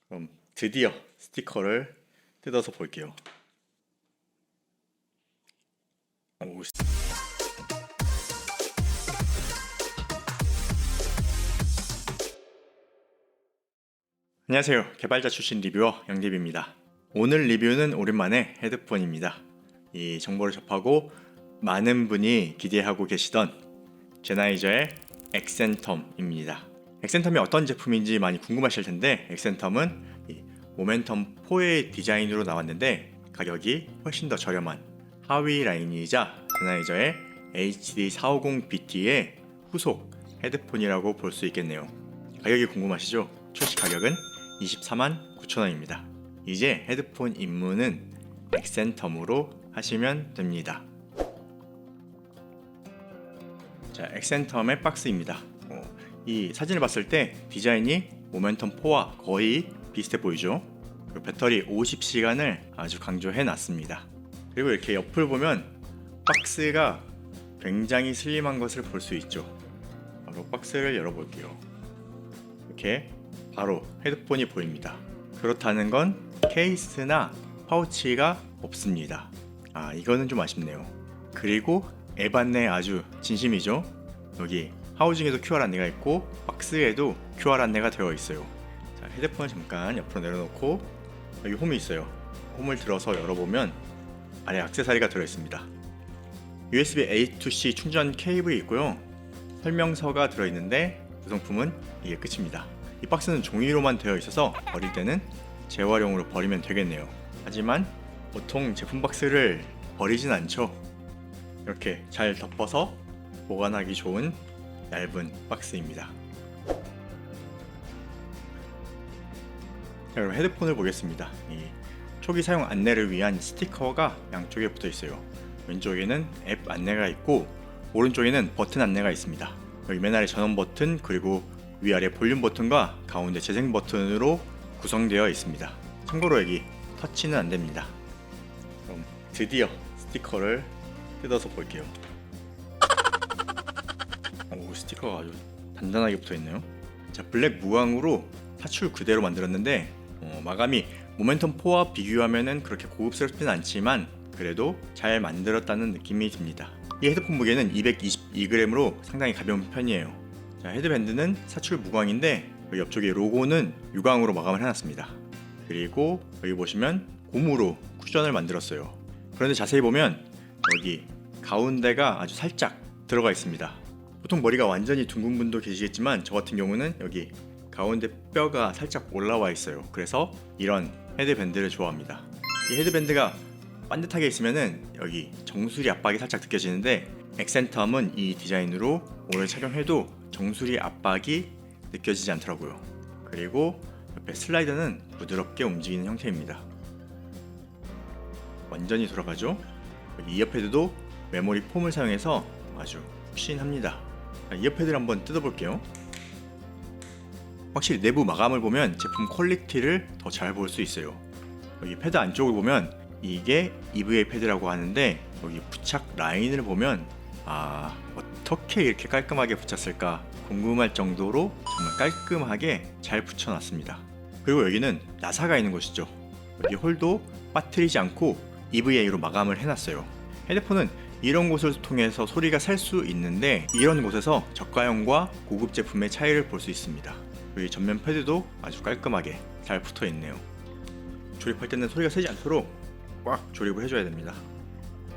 그럼 드디어 스티커를 뜯어서 볼게요. 오, 안녕하세요. 개발자 출신 리뷰어 영립입니다. 오늘 리뷰는 오랜만에 헤드폰입니다. 이 정보를 접하고 많은 분이 기대하고 계시던 제나이저의 엑센텀입니다. 엑센텀이 어떤 제품인지 많이 궁금하실 텐데, 엑센텀은 이 모멘텀 4의 디자인으로 나왔는데 가격이 훨씬 더 저렴한 하위 라인이자 제나이저의 HD450BT의 후속 헤드폰이라고 볼 수 있겠네요. 가격이 궁금하시죠? 출시 가격은 24만 9천원입니다. 이제 헤드폰 입문은 엑센텀으로 하시면 됩니다. 자, 엑센텀의 박스입니다. 이 사진을 봤을 때 디자인이 모멘텀 4와 거의 비슷해 보이죠? 그리고 배터리 50시간을 아주 강조해 놨습니다. 그리고 이렇게 옆을 보면 박스가 굉장히 슬림한 것을 볼 수 있죠. 바로 박스를 열어볼게요. 이렇게 바로 헤드폰이 보입니다. 그렇다는 건 케이스나 파우치가 없습니다. 이거는 좀 아쉽네요. 그리고 앱 안내 아주 진심이죠. 여기 하우징에도 QR 안내가 있고 박스에도 QR 안내가 되어 있어요. 자, 헤드폰을 잠깐 옆으로 내려놓고 여기 홈이 있어요. 홈을 들어서 열어보면 안에 액세서리가 들어있습니다. USB A to C 충전 케이블이 있고요. 설명서가 들어있는데 구성품은 이게 끝입니다. 이 박스는 종이로만 되어 있어서 버릴 때는 재활용으로 버리면 되겠네요. 하지만 보통 제품 박스를 버리진 않죠. 이렇게 잘 덮어서 보관하기 좋은 얇은 박스입니다. 자, 그럼 헤드폰을 보겠습니다. 이 초기 사용 안내를 위한 스티커가 양쪽에 붙어 있어요. 왼쪽에는 앱 안내가 있고 오른쪽에는 버튼 안내가 있습니다. 여기 맨 아래 전원 버튼, 그리고 위아래 볼륨 버튼과 가운데 재생 버튼으로 구성되어 있습니다. 참고로 여기 터치는 안 됩니다. 그럼 드디어 스티커를 뜯어서 볼게요. 오, 스티커가 아주 단단하게 붙어 있네요. 자, 블랙 무광으로 사출 그대로 만들었는데 마감이 모멘텀 4와 비교하면은 그렇게 고급스럽진 않지만 그래도 잘 만들었다는 느낌이 듭니다. 이 헤드폰 무게는 222g으로 상당히 가벼운 편이에요. 자, 헤드밴드는 사출 무광인데 여기 옆쪽에 로고는 유광으로 마감을 해놨습니다. 그리고 여기 보시면 고무로 쿠션을 만들었어요. 그런데 자세히 보면 여기 가운데가 아주 살짝 들어가 있습니다. 보통 머리가 완전히 둥근 분도 계시겠지만 저 같은 경우는 여기 가운데 뼈가 살짝 올라와 있어요. 그래서 이런 헤드밴드를 좋아합니다. 이 헤드밴드가 반듯하게 있으면은 여기 정수리 압박이 살짝 느껴지는데 엑센텀은 이 디자인으로 오래 착용해도 정수리 압박이 느껴지지 않더라고요. 그리고 옆에 슬라이더는 부드럽게 움직이는 형태입니다. 완전히 돌아가죠? 여기 이어패드도 메모리 폼을 사용해서 아주 푹신합니다. 이어패드를 한번 뜯어볼게요. 확실히 내부 마감을 보면 제품 퀄리티를 더 잘 볼 수 있어요. 여기 패드 안쪽을 보면 이게 EVA 패드라고 하는데 여기 부착 라인을 보면 어떻게 이렇게 깔끔하게 붙였을까 궁금할 정도로 정말 깔끔하게 잘 붙여놨습니다. 그리고 여기는 나사가 있는 곳이죠. 여기 홀도 빠뜨리지 않고 EVA로 마감을 해놨어요. 헤드폰은 이런 곳을 통해서 소리가 살 수 있는데 이런 곳에서 저가형과 고급 제품의 차이를 볼 수 있습니다. 여기 전면 패드도 아주 깔끔하게 잘 붙어 있네요. 조립할 때는 소리가 새지 않도록 꽉 조립을 해줘야 됩니다.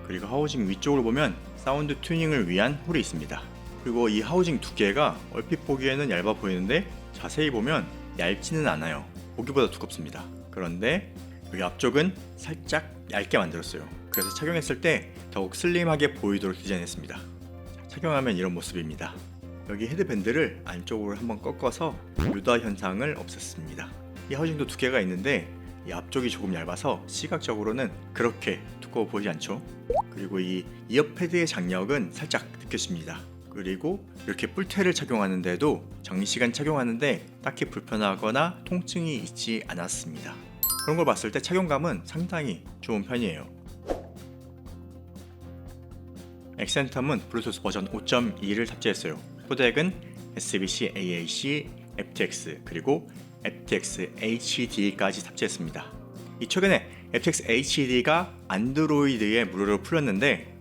그리고 하우징 위쪽을 보면 사운드 튜닝을 위한 홀이 있습니다. 그리고 이 하우징 두께가 얼핏 보기에는 얇아 보이는데 자세히 보면 얇지는 않아요. 보기보다 두껍습니다. 그런데 여기 앞쪽은 살짝 얇게 만들었어요. 그래서 착용했을 때 더욱 슬림하게 보이도록 디자인했습니다. 착용하면 이런 모습입니다. 여기 헤드밴드를 안쪽으로 한번 꺾어서 유다 현상을 없앴습니다. 이 하우징도 두께가 있는데 이 앞쪽이 조금 얇아서 시각적으로는 그렇게 두꺼워 보이지 않죠? 그리고 이 이어패드의 장력은 살짝 느껴집니다. 그리고 이렇게 뿔테를 착용하는데도 장시간 착용하는데 딱히 불편하거나 통증이 있지 않았습니다. 그런 걸 봤을 때 착용감은 상당히 좋은 편이에요. 엑센텀은 블루투스 버전 5.2를 탑재했어요. 코덱은 SBC, AAC, FTX 그리고 FTX HD까지 탑재했습니다. 이 최근에 FTX HD가 안드로이드에 무료로 풀렸는데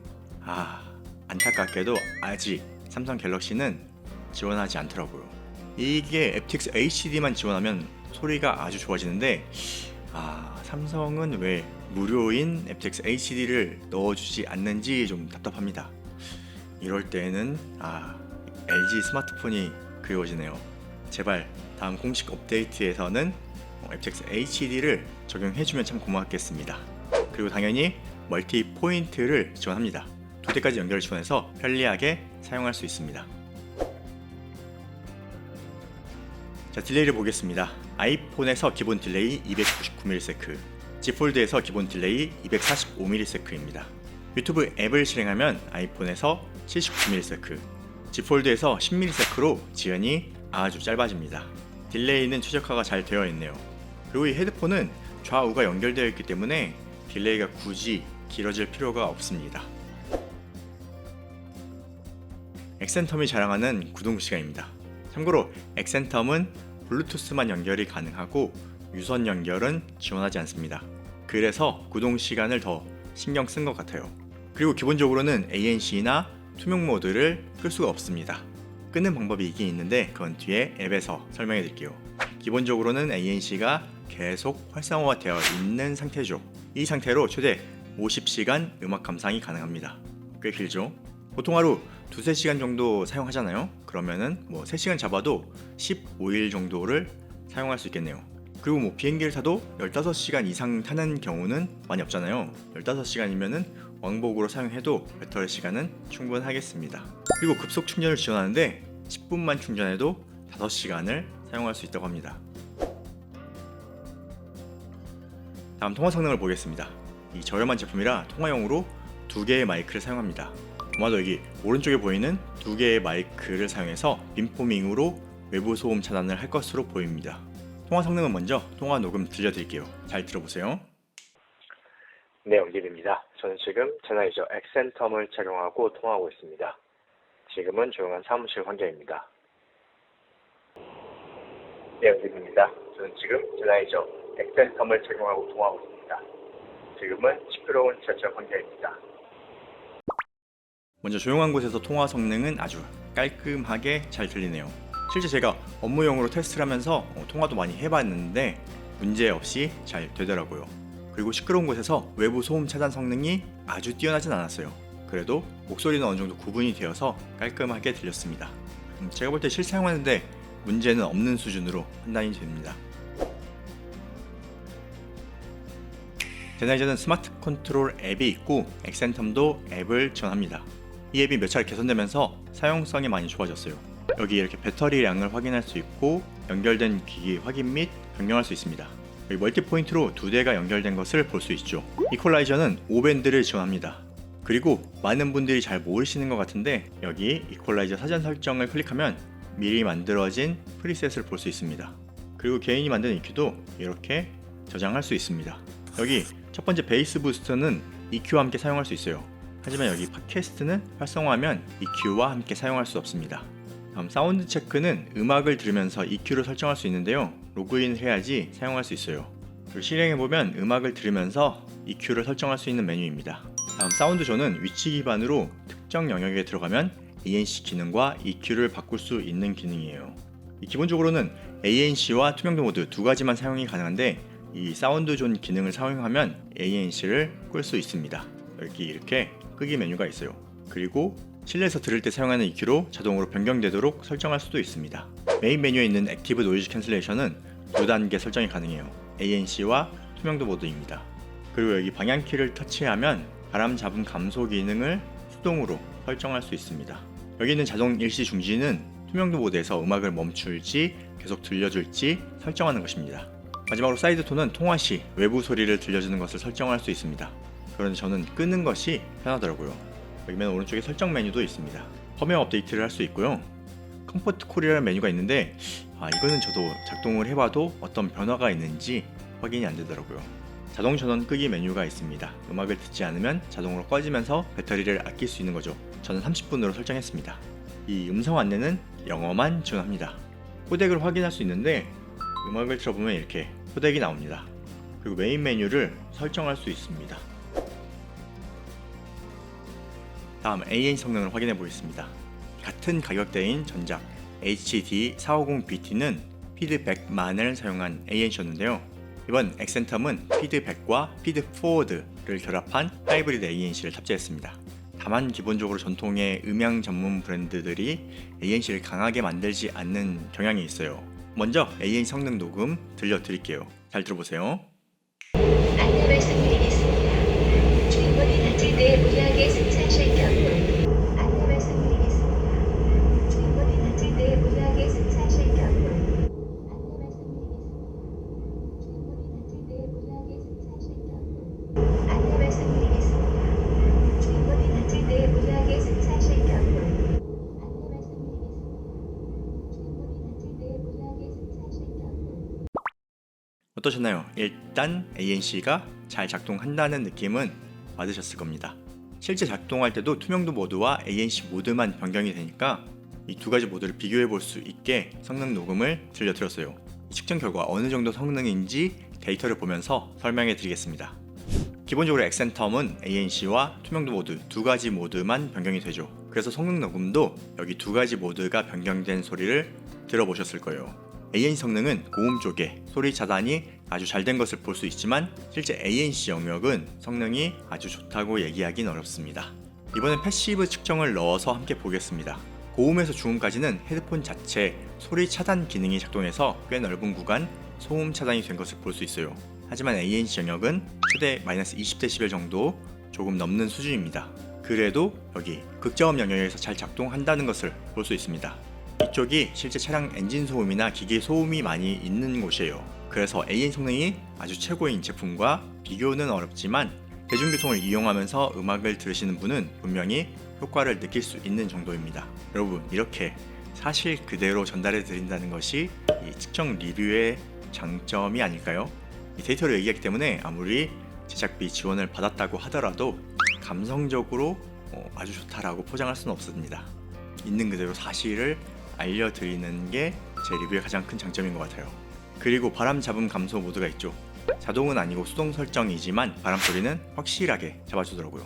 안타깝게도 아직 삼성 갤럭시는 지원하지 않더라고요. 이게 FTX HD만 지원하면 소리가 아주 좋아지는데 삼성은 왜 무료인 FTX HD를 넣어주지 않는지 좀 답답합니다. 이럴 때는 LG 스마트폰이 그리워지네요. 제발 다음 공식 업데이트에서는 FTX HD를 적용해주면 참 고맙겠습니다. 그리고 당연히 멀티 포인트를 지원합니다. 2대까지 연결을 지원해서 편리하게 사용할 수 있습니다. 자, 딜레이를 보겠습니다. 아이폰에서 기본 딜레이 299ms, Z 폴드에서 기본 딜레이 245ms입니다. 유튜브 앱을 실행하면 아이폰에서 79ms, Z 폴드에서 10ms로 지연이 아주 짧아집니다. 딜레이는 최적화가 잘 되어 있네요. 그리고 이 헤드폰은 좌우가 연결되어 있기 때문에 딜레이가 굳이 길어질 필요가 없습니다. 엑센텀이 자랑하는 구동 시간입니다. 참고로 엑센텀은 블루투스만 연결이 가능하고 유선 연결은 지원하지 않습니다. 그래서 구동 시간을 더 신경 쓴 것 같아요. 그리고 기본적으로는 ANC나 투명 모드를 끌 수가 없습니다. 끄는 방법이 있긴 있는데 그건 뒤에 앱에서 설명해 드릴게요. 기본적으로는 ANC가 계속 활성화가 되어 있는 상태죠. 이 상태로 최대 50시간 음악 감상이 가능합니다. 꽤 길죠? 보통 하루 2-3시간 정도 사용하잖아요. 그러면은 3시간 잡아도 15일 정도를 사용할 수 있겠네요. 그리고 비행기를 타도 15시간 이상 타는 경우는 많이 없잖아요. 15시간이면은 왕복으로 사용해도 배터리 시간은 충분하겠습니다. 그리고 급속 충전을 지원하는데 10분만 충전해도 5시간을 사용할 수 있다고 합니다. 다음 통화 성능을 보겠습니다. 이 저렴한 제품이라 통화용으로 2개의 마이크를 사용합니다. 아마도 여기 오른쪽에 보이는 2개의 마이크를 사용해서 빔포밍으로 외부 소음 차단을 할 것으로 보입니다. 통화 성능은 먼저 통화 녹음 들려드릴게요. 잘 들어보세요. 네, 영길입니다. 저는 지금 제나이저 엑센텀을 착용하고 통화하고 있습니다. 지금은 조용한 사무실 환경입니다. 네, 영길입니다. 저는 지금 제나이저 엑센텀을 착용하고 통화하고 있습니다. 지금은 시끄러운 지하철 환경입니다. 먼저 조용한 곳에서 통화 성능은 아주 깔끔하게 잘 들리네요. 실제 제가 업무용으로 테스트를 하면서 통화도 많이 해봤는데 문제없이 잘 되더라고요. 그리고 시끄러운 곳에서 외부 소음 차단 성능이 아주 뛰어나진 않았어요. 그래도 목소리는 어느 정도 구분이 되어서 깔끔하게 들렸습니다. 제가 볼 때 실사용하는데 문제는 없는 수준으로 판단이 됩니다. 제나이저는 스마트 컨트롤 앱이 있고 엑센텀도 앱을 지원합니다. 이 앱이 몇 차례 개선되면서 사용성이 많이 좋아졌어요. 여기 이렇게 배터리량을 확인할 수 있고 연결된 기기 확인 및 변경할 수 있습니다. 여기 멀티 포인트로 2대가 연결된 것을 볼 수 있죠. 이퀄라이저는 5밴드를 지원합니다. 그리고 많은 분들이 잘 모르시는 것 같은데 여기 이퀄라이저 사전 설정을 클릭하면 미리 만들어진 프리셋을 볼 수 있습니다. 그리고 개인이 만든 EQ도 이렇게 저장할 수 있습니다. 여기 첫 번째 베이스 부스트는 EQ와 함께 사용할 수 있어요. 하지만 여기 팟캐스트는 활성화하면 EQ와 함께 사용할 수 없습니다. 다음 사운드 체크는 음악을 들으면서 EQ를 설정할 수 있는데요. 로그인을 해야지 사용할 수 있어요. 그리고 실행해보면 음악을 들으면서 EQ를 설정할 수 있는 메뉴입니다. 다음 사운드 존은 위치 기반으로 특정 영역에 들어가면 ANC 기능과 EQ를 바꿀 수 있는 기능이에요. 기본적으로는 ANC와 투명도 모드 2가지만 사용이 가능한데 이 사운드 존 기능을 사용하면 ANC를 끌 수 있습니다. 여기 이렇게 끄기 메뉴가 있어요. 그리고 실내에서 들을 때 사용하는 EQ로 자동으로 변경되도록 설정할 수도 있습니다. 메인 메뉴에 있는 액티브 노이즈 캔슬레이션은 2단계 설정이 가능해요. ANC와 투명도 모드입니다. 그리고 여기 방향키를 터치하면 바람 잡음 감소 기능을 수동으로 설정할 수 있습니다. 여기 있는 자동 일시 중지는 투명도 모드에서 음악을 멈출지 계속 들려줄지 설정하는 것입니다. 마지막으로 사이드 톤은 통화 시 외부 소리를 들려주는 것을 설정할 수 있습니다. 그런데 저는 끄는 것이 편하더라고요. 여기 맨 오른쪽에 설정 메뉴도 있습니다. 펌웨어 업데이트를 할 수 있고요. 컴포트 콜이라는 메뉴가 있는데 이거는 저도 작동을 해봐도 어떤 변화가 있는지 확인이 안 되더라고요. 자동 전원 끄기 메뉴가 있습니다. 음악을 듣지 않으면 자동으로 꺼지면서 배터리를 아낄 수 있는 거죠. 저는 30분으로 설정했습니다. 이 음성 안내는 영어만 지원합니다. 코덱을 확인할 수 있는데 음악을 틀어보면 이렇게 코덱이 나옵니다. 그리고 메인 메뉴를 설정할 수 있습니다. 다음 ANC 성능을 확인해 보겠습니다. 같은 가격대인 전작 HD450BT는 피드백만을 사용한 ANC였는데요. 이번 엑센텀은 피드백과 피드포워드를 결합한 하이브리드 ANC를 탑재했습니다. 다만 기본적으로 전통의 음향 전문 브랜드들이 ANC를 강하게 만들지 않는 경향이 있어요. 먼저 ANC 성능 녹음 들려드릴게요. 잘 들어보세요. 안내 말씀드리겠습니다. 주인분이 다칠 때 무리하게 승차하실 경우 안내 말씀드리겠습니다. 주인분이 다칠 때 무리하게 승차하실 경우 안내 말씀드리겠습니다. 주인분이 다칠 때 무리하게 승차하실 경우 안내 말씀드리겠습니다. 주인분이 다칠 때 무리하게 승차하실 경우 안내 말씀드리겠습니다. 주인분이 다칠 때 무리하게 승차하실 경우 어떠셨나요? 일단 ANC가 잘 작동한다는 느낌은 받으셨을 겁니다. 실제 작동할 때도 투명도 모드와 ANC 모드만 변경이 되니까 이 두 가지 모드를 비교해 볼 수 있게 성능 녹음을 들려드렸어요. 이 측정 결과 어느 정도 성능인지 데이터를 보면서 설명해 드리겠습니다. 기본적으로 엑센텀은 ANC와 투명도 모드 두 가지 모드만 변경이 되죠. 그래서 성능 녹음도 여기 두 가지 모드가 변경된 소리를 들어보셨을 거예요. ANC 성능은 고음 쪽에 소리 차단이 아주 잘 된 것을 볼 수 있지만 실제 ANC 영역은 성능이 아주 좋다고 얘기하긴 어렵습니다. 이번엔 패시브 측정을 넣어서 함께 보겠습니다. 고음에서 중음까지는 헤드폰 자체 소리 차단 기능이 작동해서 꽤 넓은 구간 소음 차단이 된 것을 볼 수 있어요. 하지만 ANC 영역은 최대 마이너스 20dB 정도 조금 넘는 수준입니다. 그래도 여기 극저음 영역에서 잘 작동한다는 것을 볼 수 있습니다. 이쪽이 실제 차량 엔진 소음이나 기계 소음이 많이 있는 곳이에요. 그래서 ANC 성능이 아주 최고인 제품과 비교는 어렵지만 대중교통을 이용하면서 음악을 들으시는 분은 분명히 효과를 느낄 수 있는 정도입니다. 여러분, 이렇게 사실 그대로 전달해 드린다는 것이 이 측정 리뷰의 장점이 아닐까요? 이 데이터를 얘기하기 때문에 아무리 제작비 지원을 받았다고 하더라도 감성적으로 아주 좋다라고 포장할 수는 없습니다. 있는 그대로 사실을 알려드리는 게 제 리뷰의 가장 큰 장점인 것 같아요. 그리고 바람 잡음 감소 모드가 있죠. 자동은 아니고 수동 설정이지만 바람 소리는 확실하게 잡아주더라고요.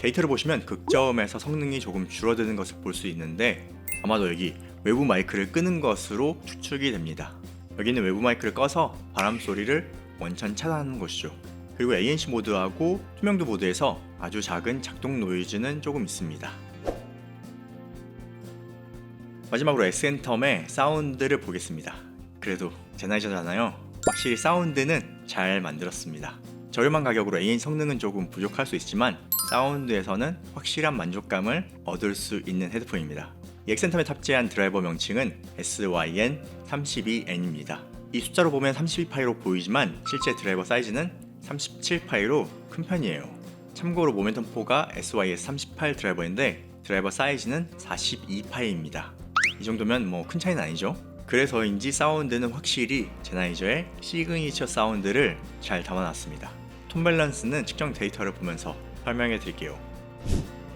데이터를 보시면 극저음에서 성능이 조금 줄어드는 것을 볼 수 있는데 아마도 여기 외부 마이크를 끄는 것으로 추측이 됩니다. 여기는 외부 마이크를 꺼서 바람 소리를 원천 차단하는 것이죠. 그리고 ANC 모드하고 투명도 모드에서 아주 작은 작동 노이즈는 조금 있습니다. 마지막으로 엑센텀의 사운드를 보겠습니다. 그래도 제나이저잖아요. 확실히 사운드는 잘 만들었습니다. 저렴한 가격으로 ANC 성능은 조금 부족할 수 있지만 사운드에서는 확실한 만족감을 얻을 수 있는 헤드폰입니다. 이 엑센텀에 탑재한 드라이버 명칭은 SYN32N입니다. 이 숫자로 보면 32파이로 보이지만 실제 드라이버 사이즈는 37파이로 큰 편이에요. 참고로 모멘텀 4가 SYS38 드라이버인데 드라이버 사이즈는 42파이입니다. 이 정도면 뭐 큰 차이는 아니죠. 그래서인지 사운드는 확실히 제나이저의 시그니처 사운드를 잘 담아놨습니다. 톤 밸런스는 측정 데이터를 보면서 설명해 드릴게요.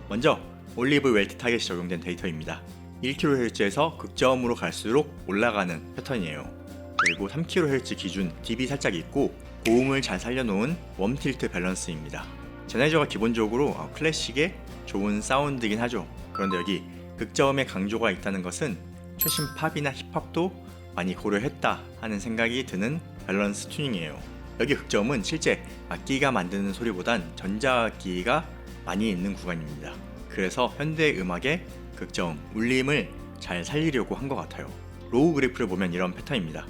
먼저 올리브 웰트 타겟이 적용된 데이터입니다. 1kHz에서 극저음으로 갈수록 올라가는 패턴이에요. 그리고 3kHz 기준 dB 살짝 있고 고음을 잘 살려놓은 웜 틸트 밸런스입니다. 제나이저가 기본적으로 클래식의 좋은 사운드긴 하죠. 그런데 여기 극저음의 강조가 있다는 것은 최신 팝이나 힙합도 많이 고려했다 하는 생각이 드는 밸런스 튜닝이에요. 여기 극저음은 실제 악기가 만드는 소리보단 전자악기가 많이 있는 구간입니다. 그래서 현대 음악의 극저음, 울림을 잘 살리려고 한 것 같아요. 로우 그래프를 보면 이런 패턴입니다.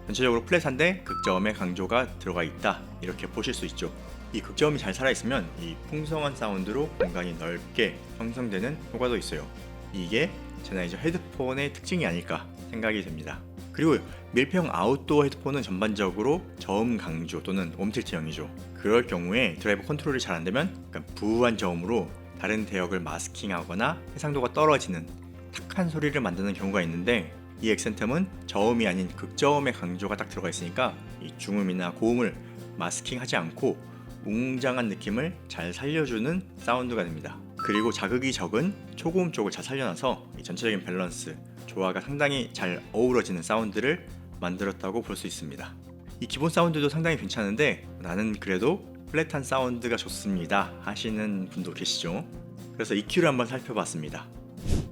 전체적으로 플랫한데 극저음의 강조가 들어가 있다 이렇게 보실 수 있죠. 이 극저음이 잘 살아있으면 이 풍성한 사운드로 공간이 넓게 형성되는 효과도 있어요. 이게 제나이저 헤드폰의 특징이 아닐까 생각이 됩니다. 그리고 밀폐형 아웃도어 헤드폰은 전반적으로 저음 강조 또는 웜틸트형이죠. 그럴 경우에 드라이버 컨트롤이 잘 안되면 부우한 저음으로 다른 대역을 마스킹하거나 해상도가 떨어지는 탁한 소리를 만드는 경우가 있는데 이 엑센텀은 저음이 아닌 극저음의 강조가 딱 들어가 있으니까 이 중음이나 고음을 마스킹하지 않고 웅장한 느낌을 잘 살려주는 사운드가 됩니다. 그리고 자극이 적은 초고음 쪽을 잘 살려놔서 이 전체적인 밸런스, 조화가 상당히 잘 어우러지는 사운드를 만들었다고 볼 수 있습니다. 이 기본 사운드도 상당히 괜찮은데 나는 그래도 플랫한 사운드가 좋습니다 하시는 분도 계시죠. 그래서 EQ를 한번 살펴봤습니다.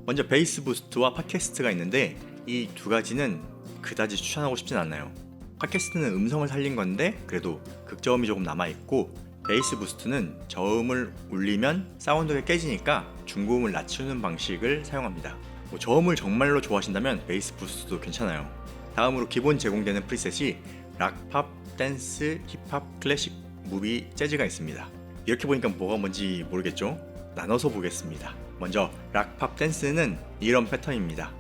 먼저 베이스 부스트와 팟캐스트가 있는데 이 두 가지는 그다지 추천하고 싶진 않아요. 팟캐스트는 음성을 살린 건데 그래도 극저음이 조금 남아있고, 베이스 부스트는 저음을 올리면 사운드가 깨지니까 중고음을 낮추는 방식을 사용합니다. 저음을 정말로 좋아하신다면 베이스 부스트도 괜찮아요. 다음으로 기본 제공되는 프리셋이 락, 팝, 댄스, 힙합, 클래식, 무비, 재즈가 있습니다. 이렇게 보니까 뭐가 뭔지 모르겠죠? 나눠서 보겠습니다. 먼저 락, 팝, 댄스는 이런 패턴입니다.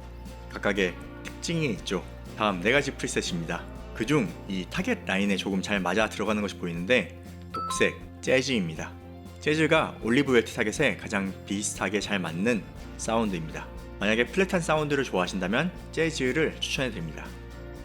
각각의 특징이 있죠. 다음 4가지 프리셋입니다. 그중 이 타겟 라인에 조금 잘 맞아 들어가는 것이 보이는데 녹색, 재즈입니다. 재즈가 올리브 웰트 타겟에 가장 비슷하게 잘 맞는 사운드입니다. 만약에 플랫한 사운드를 좋아하신다면 재즈를 추천해드립니다.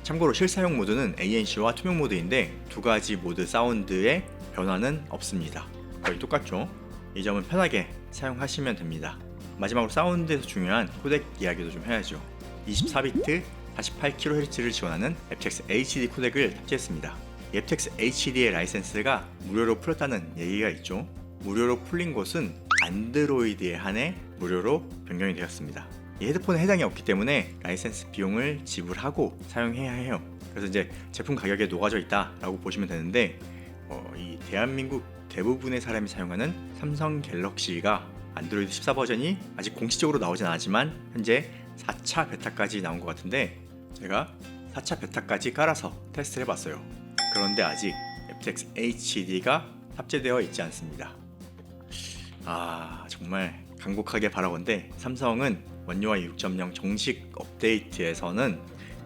참고로 실사용 모드는 ANC와 투명 모드인데 두 가지 모드 사운드의 변화는 없습니다. 거의 똑같죠? 이 점은 편하게 사용하시면 됩니다. 마지막으로 사운드에서 중요한 코덱 이야기도 좀 해야죠. 24비트 48kHz를 지원하는 aptX HD 코덱을 탑재했습니다. 이 aptX HD의 라이센스가 무료로 풀렸다는 얘기가 있죠. 무료로 풀린 곳은 안드로이드에 한해 무료로 변경이 되었습니다. 이 헤드폰에 해당이 없기 때문에 라이센스 비용을 지불하고 사용해야 해요. 그래서 이제 제품 가격에 녹아져 있다라고 보시면 되는데 이 대한민국 대부분의 사람이 사용하는 삼성 갤럭시가 안드로이드 14 버전이 아직 공식적으로 나오진 않았지만 현재 4차 베타까지 나온 것 같은데 제가 4차 베타까지 깔아서 테스트를 해봤어요. 그런데 아직 aptX HD가 탑재되어 있지 않습니다. 정말 간곡하게 바라건대 삼성은 원UI 6.0 정식 업데이트에서는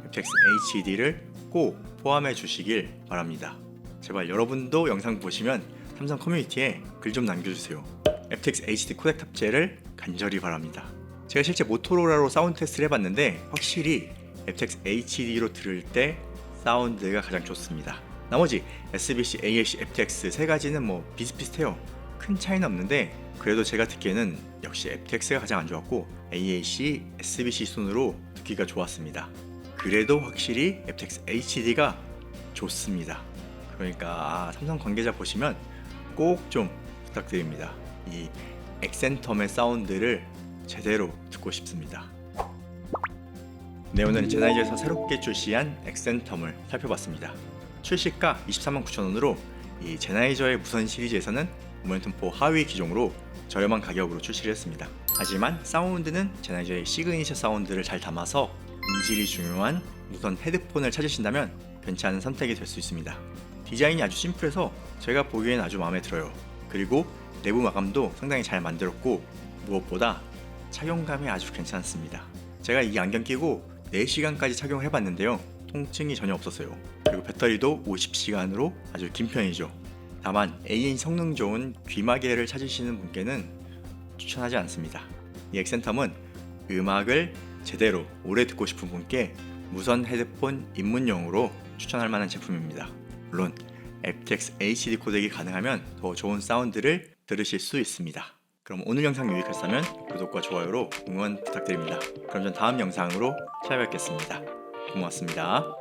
aptX HD를 꼭 포함해 주시길 바랍니다. 제발 여러분도 영상 보시면 삼성 커뮤니티에 글 좀 남겨주세요. aptX HD 코덱 탑재를 간절히 바랍니다. 제가 실제 모토로라로 사운드 테스트를 해봤는데 확실히 aptX HD로 들을 때 사운드가 가장 좋습니다. 나머지 SBC, AAC, aptX 세 가지는 뭐 비슷비슷해요. 큰 차이는 없는데 그래도 제가 듣기에는 역시 aptX가 가장 안 좋았고 AAC, SBC 순으로 듣기가 좋았습니다. 그래도 확실히 aptX HD가 좋습니다. 그러니까 삼성 관계자 보시면 꼭 좀 부탁드립니다. 이 엑센텀의 사운드를 제대로 듣고 싶습니다. 네, 오늘은 제나이저에서 새롭게 출시한 엑센텀을 살펴봤습니다. 출시가 239,000원으로 이 제나이저의 무선 시리즈에서는 모멘텀4 하위 기종으로 저렴한 가격으로 출시를 했습니다. 하지만 사운드는 제나이저의 시그니처 사운드를 잘 담아서 음질이 중요한 무선 헤드폰을 찾으신다면 괜찮은 선택이 될 수 있습니다. 디자인이 아주 심플해서 제가 보기엔 아주 마음에 들어요. 그리고 내부 마감도 상당히 잘 만들었고 무엇보다 착용감이 아주 괜찮습니다. 제가 이 안경 끼고 4시간까지 착용을 해봤는데요. 통증이 전혀 없었어요. 그리고 배터리도 50시간으로 아주 긴 편이죠. 다만 ANC 성능 좋은 귀마개를 찾으시는 분께는 추천하지 않습니다. 이 엑센텀은 음악을 제대로 오래 듣고 싶은 분께 무선 헤드폰 입문용으로 추천할 만한 제품입니다. 물론 aptX HD 코덱이 가능하면 더 좋은 사운드를 들으실 수 있습니다. 그럼 오늘 영상 유익하셨다면 구독과 좋아요로 응원 부탁드립니다. 그럼 전 다음 영상으로 찾아뵙겠습니다. 고맙습니다.